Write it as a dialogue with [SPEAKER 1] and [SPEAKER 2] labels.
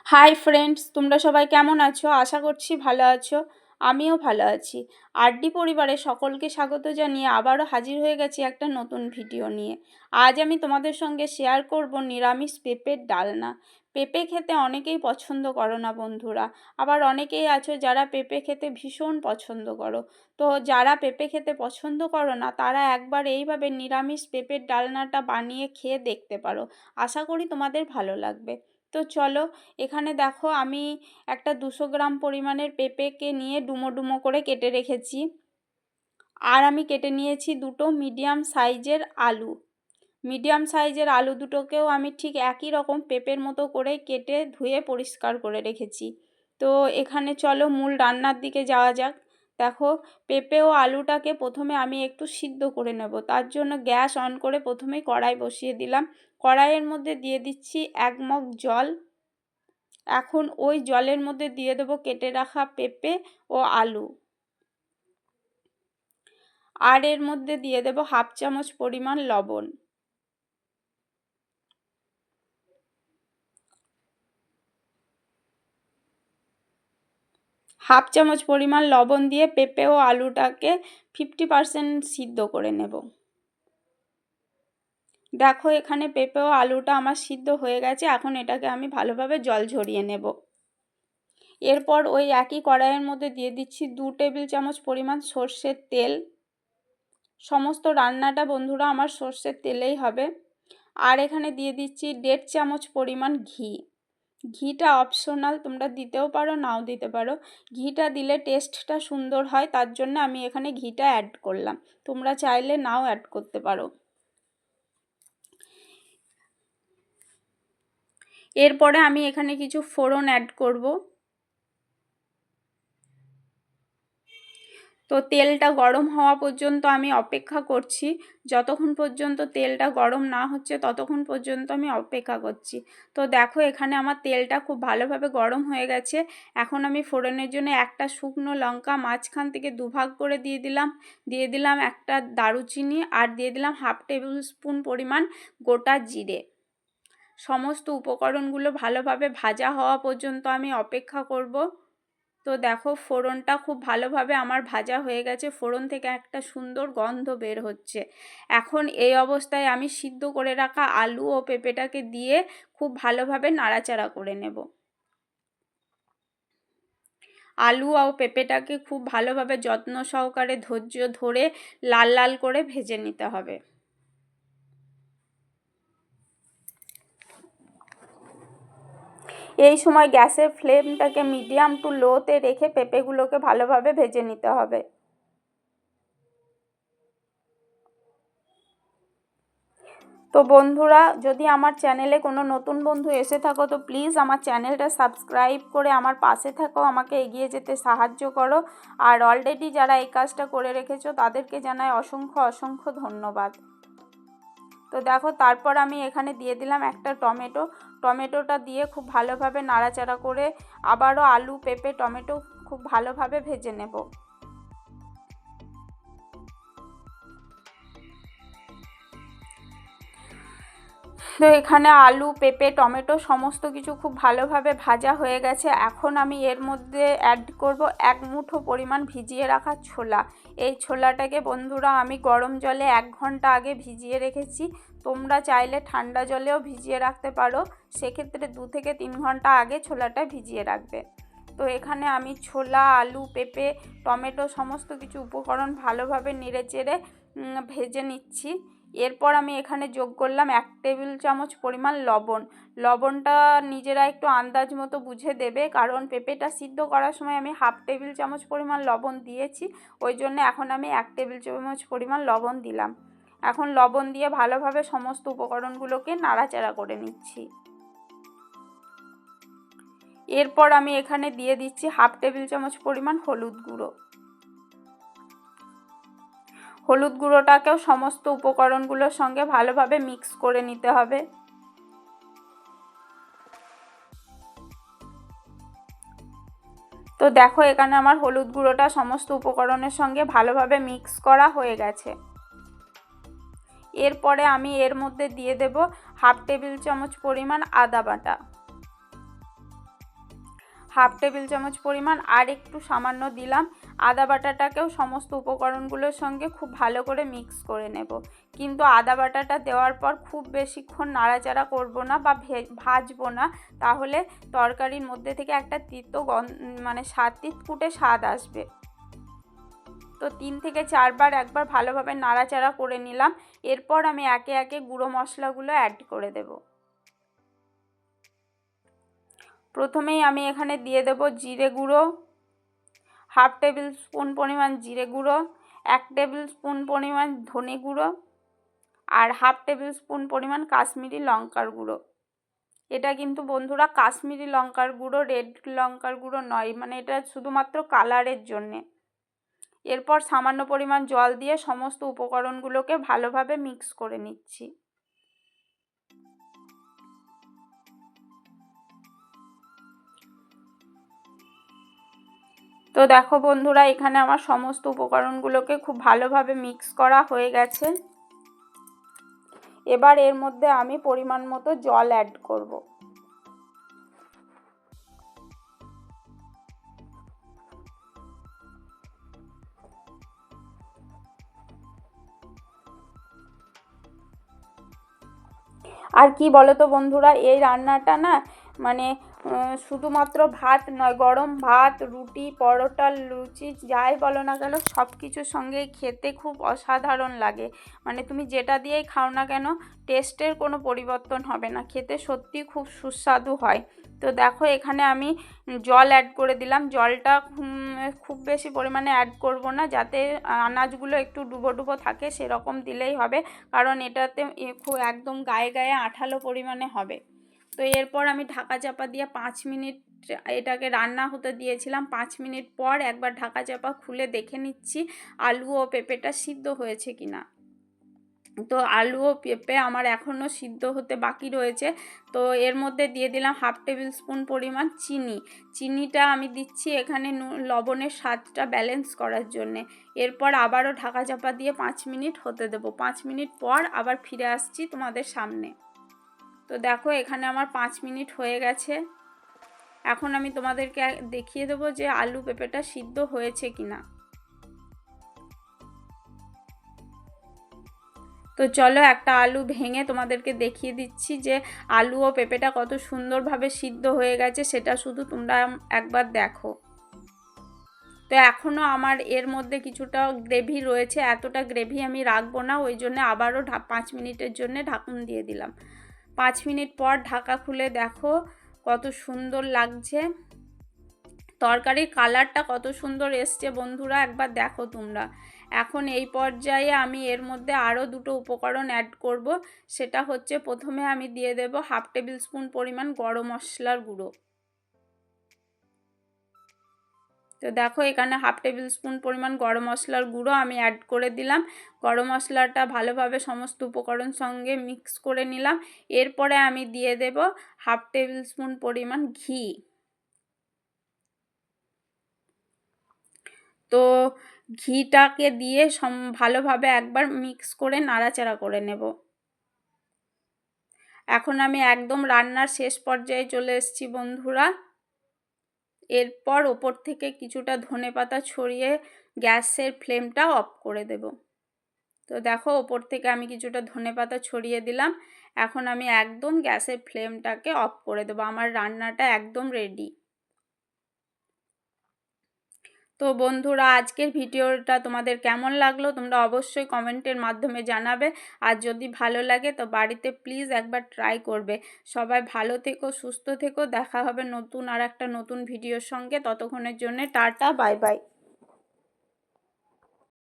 [SPEAKER 1] Hi friends, তোমরা সবাই কেমন আছো? আশা করছি ভালো আছো। আমিও ভালো আছি। আরডি পরিবারের সকলকে স্বাগত জানিয়ে আবারও হাজির হয়ে গেছি একটা নতুন ভিডিও নিয়ে। আজ আমি তোমাদের সঙ্গে শেয়ার করব নিরামিষ পেঁপের ডালনা। পেঁপে খেতে অনেকেই পছন্দ করো না বন্ধুরা, আবার অনেকেই আছো যারা পেঁপে খেতে ভীষণ পছন্দ করো। তো যারা পেঁপে খেতে পছন্দ করো না তারা একবার এইভাবে নিরামিষ পেঁপের ডালনাটা বানিয়ে খেয়ে দেখতে পারো। আশা করি তোমাদের ভালো লাগবে। তো চলো, এখানে দেখো আমি একটা 200 গ্রাম পরিমাণের পেঁপেকে নিয়ে ডুমো ডুমো করে কেটে রেখেছি। আর আমি কেটে নিয়েছি দুটো মিডিয়াম সাইজের আলু। মিডিয়াম সাইজের আলু দুটোকেও আমি ঠিক একই রকম পেঁপের মতো করে কেটে ধুয়ে পরিষ্কার করে রেখেছি। তো এখানে চলো মূল রান্নার দিকে যাওয়া যাক। দেখো, পেঁপে ও আলুটাকে প্রথমে আমি একটু সিদ্ধ করে নেব। তার জন্য গ্যাস অন করে প্রথমেই কড়াই বসিয়ে দিলাম। কড়াইয়ের মধ্যে দিয়ে দিচ্ছি 1 মগ জল। এখন ওই জলের মধ্যে দিয়ে দেবো কেটে রাখা পেঁপে ও আলু। আর এর মধ্যে দিয়ে দেবো 1/2 চামচ পরিমাণ লবণ। হাফ চামচ পরিমাণ লবণ দিয়ে পেঁপে ও আলুটাকে 50% সিদ্ধ করে নেব। দেখো, এখানে পেঁপে ও আলুটা আমার সিদ্ধ হয়ে গেছে। এখন এটাকে আমি ভালোভাবে জল ঝরিয়ে নেব। এরপর ওই একই কড়াইয়ের মধ্যে দিয়ে দিচ্ছি 2 টেবিল চামচ পরিমাণ সর্ষের তেল। সমস্ত রান্নাটা বন্ধুরা আমার সর্ষের তেলেই হবে। আর এখানে দিয়ে দিচ্ছি 1.5 চামচ পরিমাণ ঘি। ঘিটা অপশনাল, তোমরা দিতেও পারো নাও দিতে পারো। ঘিটা দিলে টেস্টটা সুন্দর হয়, তার জন্য আমি এখানে ঘিটা অ্যাড করলাম। তোমরা চাইলে নাও অ্যাড করতে পারো। এরপরে আমি এখানে কিছু ফোড়ন অ্যাড করব। তো তেলটা গরম হওয়া পর্যন্ত আমি অপেক্ষা করছি। যতক্ষণ পর্যন্ত তেলটা গরম না হচ্ছে ততক্ষণ পর্যন্ত আমি অপেক্ষা করছি। তো দেখো, এখানে আমার তেলটা খুব ভালোভাবে গরম হয়ে গেছে। এখন আমি ফোড়নের জন্য একটা শুকনো লঙ্কা মাঝখান থেকে দুভাগ করে দিয়ে দিলাম একটা দারুচিনি, আর দিয়ে দিলাম 1/2 টেবিল স্পুন পরিমাণ গোটা জিরে। সমস্ত উপকরণগুলো ভালোভাবে ভাজা হওয়া পর্যন্ত আমি অপেক্ষা করব। তো দেখো, ফোড়নটা খুব ভালোভাবে আমার ভাজা হয়ে গেছে। ফোড়ন থেকে একটা সুন্দর গন্ধ বের হচ্ছে। এখন এই অবস্থায় আমি সিদ্ধ করে রাখা আলু ও পেঁপেটাকে দিয়ে খুব ভালোভাবে নাড়াচাড়া করে নেব। আলু ও পেঁপেটাকে খুব ভালোভাবে যত্ন সহকারে ধৈর্য ধরে লাল লাল করে ভেজে নিতে হবে। এই সময় গ্যাসের ফ্লেমটাকে মিডিয়াম টু লোতে রেখে পেঁপেগুলোকে ভালোভাবে ভেজে নিতে হবে। তো বন্ধুরা, যদি আমার চ্যানেলে কোনো নতুন বন্ধু এসে থাকো তো প্লিজ আমার চ্যানেলটা সাবস্ক্রাইব করে আমার পাশে থাকো, আমাকে এগিয়ে যেতে সাহায্য করো। আর অলরেডি যারা এই কাজটা করে রেখেছো তাদেরকে জানাই অসংখ্য অসংখ্য ধন্যবাদ। তো দেখো, তারপর আমি এখানে দিয়ে দিলাম একটা টমেটো। টমেটোটা দিয়ে খুব ভালোভাবে নাড়াচাড়া করে আবারও আলু পেঁপে টমেটো খুব ভালোভাবে ভেজে নেব। তো এখানে আলু পেঁপে টমেটো সমস্ত কিছু খুব ভালোভাবে ভাজা হয়ে গেছে। এখন আমি এর মধ্যে অ্যাড করব 1 মুঠো পরিমাণ ভিজিয়ে রাখা ছোলা। এই ছোলাটাকে বন্ধুরা আমি গরম জলে 1 ঘন্টা আগে ভিজিয়ে রেখেছি। তোমরা চাইলে ঠান্ডা জলেও ভিজিয়ে রাখতে পারো, সেক্ষেত্রে 2 থেকে 3 ঘন্টা আগে ছোলাটা ভিজিয়ে রাখবে। তো এখানে আমি ছোলা আলু পেঁপে টমেটো সমস্ত কিছু উপকরণ ভালোভাবে নেড়েচেড়ে ভেজে নিচ্ছি। এরপর আমি এখানে যোগ করলাম 1 টেবিল চামচ পরিমাণ লবণ। লবণটা নিজেরা একটু আন্দাজ মতো বুঝে দেবে, কারণ পেঁপেটা সিদ্ধ করার সময় আমি 1/2 টেবিল চামচ পরিমাণ লবণ দিয়েছি, ওই জন্য এখন আমি 1 টেবিল চামচ পরিমাণ লবণ দিলাম। এখন লবণ দিয়ে ভালোভাবে সমস্ত উপকরণগুলোকে নাড়াচাড়া করে নিচ্ছি। এরপর আমি এখানে দিয়ে দিচ্ছি 1/2 টেবিল চামচ পরিমাণ হলুদ গুঁড়ো। হলুদ গুঁড়োটাকেও সমস্ত উপকরণগুলোর সঙ্গে ভালোভাবে মিক্স করে নিতে হবে। তো দেখো, এখানে আমার হলুদ গুঁড়োটা সমস্ত উপকরণের সঙ্গে ভালোভাবে মিক্স করা হয়ে গেছে। এরপরে আমি এর মধ্যে দিয়ে দেব 1/2 টেবিল চামচ পরিমাণ আদা বাটা। হাফ টেবিল চামচ পরিমাণ আর একটু সামান্য দিলাম আদা বাটাটাকেও সমস্ত উপকরণগুলোর সঙ্গে খুব ভালো করে মিক্স করে নেব। কিন্তু আদা বাটাটা দেওয়ার পর খুব বেশিক্ষণ নাড়াচাড়া করব না বা ভাজবো না, তাহলে তরকারির মধ্যে থেকে একটা তিতো মানে তিতকুটে স্বাদ আসবে। তো 3 থেকে 4 বার একবার ভালোভাবে নাড়াচাড়া করে নিলাম। এরপর আমি একে একে গুঁড়ো মশলাগুলো অ্যাড করে দেব। প্রথমেই আমি এখানে দিয়ে দেব জিরে গুঁড়ো, হাফ টেবিল স্পুন পরিমাণ জিরে গুঁড়ো, 1 টেবিল স্পুন পরিমাণ ধনে গুঁড়ো আর হাফ টেবিল স্পুন পরিমাণ কাশ্মীরি লঙ্কার গুঁড়ো। এটা কিন্তু বন্ধুরা কাশ্মীরি লঙ্কার গুঁড়ো, রেড লঙ্কার গুঁড়ো নয়, মানে এটা শুধুমাত্র কালারের জন্যে। এরপর সামান্য পরিমাণ জল দিয়ে সমস্ত উপকরণগুলোকে ভালোভাবে মিক্স করে নিচ্ছি। তো দেখো বন্ধুরা, এখানে আমার সমস্ত উপকরণগুলোকে খুব ভালোভাবে মিক্স করা হয়ে গেছে। এবার এর মধ্যে আমি পরিমাণ মতো জল অ্যাড করব। আর কি বলো তো বন্ধুরা, এই রান্নাটা না মানে শুধুমাত্র ভাত নয়, গরম ভাত, রুটি, পরোটা, লুচি যাই বলো না কেন সব কিছুর সঙ্গে খেতে খুব অসাধারণ লাগে। মানে তুমি যেটা দিয়েই খাও না কেন টেস্টের কোনো পরিবর্তন হবে না, খেতে সত্যি খুব সুস্বাদু হয়। তো দেখো এখানে আমি জল অ্যাড করে দিলাম। জলটা খুব বেশি পরিমাণে অ্যাড করব না, যাতে আনাজগুলো একটু ডুবো ডুবো থাকে সেরকম দিলেই হবে, কারণ এটাতে খুব একদম গায়ে গায়ে আঠালো পরিমাণে হবে। তো এরপর আমি ঢাকা চাপা দিয়ে 5 মিনিট এটাকে রান্না হতে দিয়েছিলাম। 5 মিনিট পর একবার ঢাকা চাপা খুলে দেখে নিচ্ছি আলু ও পেঁপেটা সিদ্ধ হয়েছে কিনা। তো আলু ও পেঁপে আমার এখনও সিদ্ধ হতে বাকি রয়েছে। তো এর মধ্যে দিয়ে দিলাম হাফ টেবিল স্পুন পরিমাণ চিনি। চিনিটা আমি দিচ্ছি এখানে লবণের স্বাদটা ব্যালেন্স করার জন্যে। এরপর আবারও ঢাকা চাপা দিয়ে 5 মিনিট হতে দেবো। 5 মিনিট পর আবার ফিরে আসছি তোমাদের সামনে। তো দেখো এখানে আমার 5 মিনিট হয়ে গেছে। এখন আমি তোমাদেরকে দেখিয়ে দেবো যে আলু পেঁপেটা সিদ্ধ হয়েছে কিনা। তো চলো একটা আলু ভেঙে তোমাদেরকে দেখিয়ে দিচ্ছি যে আলু ও পেঁপেটা কত সুন্দরভাবে সিদ্ধ হয়ে গেছে, সেটা শুধু তোমরা একবার দেখো। তো এখনও আমার এর মধ্যে কিছুটা গ্রেভি রয়েছে, এতটা গ্রেভি আমি রাখবো না, ওই জন্য আবারও 5 মিনিটের জন্য ঢাকন দিয়ে দিলাম। 5 মিনিট পর ঢাকা খুলে দেখো কত সুন্দর লাগছে, তরকারির কালারটা কত সুন্দর এসছে বন্ধুরা, একবার দেখো তোমরা। এখন এই পর্যায়ে আমি এর মধ্যে আরও দুটো উপকরণ অ্যাড করব। সেটা হচ্ছে প্রথমে আমি দিয়ে দেব হাফ টেবিল স্পুন পরিমাণ গরম মশলার গুঁড়ো। তো দেখো এখানে হাফ টেবিল স্পুন পরিমাণ গরম মশলার গুঁড়ো আমি অ্যাড করে দিলাম। গরম মশলাটা ভালোভাবে সমস্ত উপকরণ সঙ্গে মিক্স করে নিলাম। এরপরে আমি দিয়ে দেব হাফ টেবিল স্পুন পরিমাণ ঘি। তো ঘিটাকে দিয়ে ভালোভাবে একবার মিক্স করে নাড়াচাড়া করে নেব। এখন আমি একদম রান্নার শেষ পর্যায়ে চলে এসেছি বন্ধুরা। এরপর ওপর থেকে কিছুটা ধনেপাতা ছড়িয়ে গ্যাসের ফ্লেমটা অফ করে দেব। তো দেখো ওপর থেকে আমি কিছুটা ধনেপাতা ছড়িয়ে দিলাম। এখন আমি একদম গ্যাসের ফ্লেমটাকে অফ করে দেবো। আমার রান্নাটা একদম রেডি। তো বন্ধুরা আজকের ভিডিওটা তোমাদের কেমন লাগলো তোমরা অবশ্যই কমেন্টের মাধ্যমে জানাবে। আর যদি ভালো লাগে তো বাড়িতে প্লিজ একবার ট্রাই করবে। সবাই ভালো থেকো, সুস্থ থেকো, দেখা হবে নতুন আর একটা নতুন ভিডিওর সঙ্গে। ততক্ষণের জন্য টাটা, বাই বাই।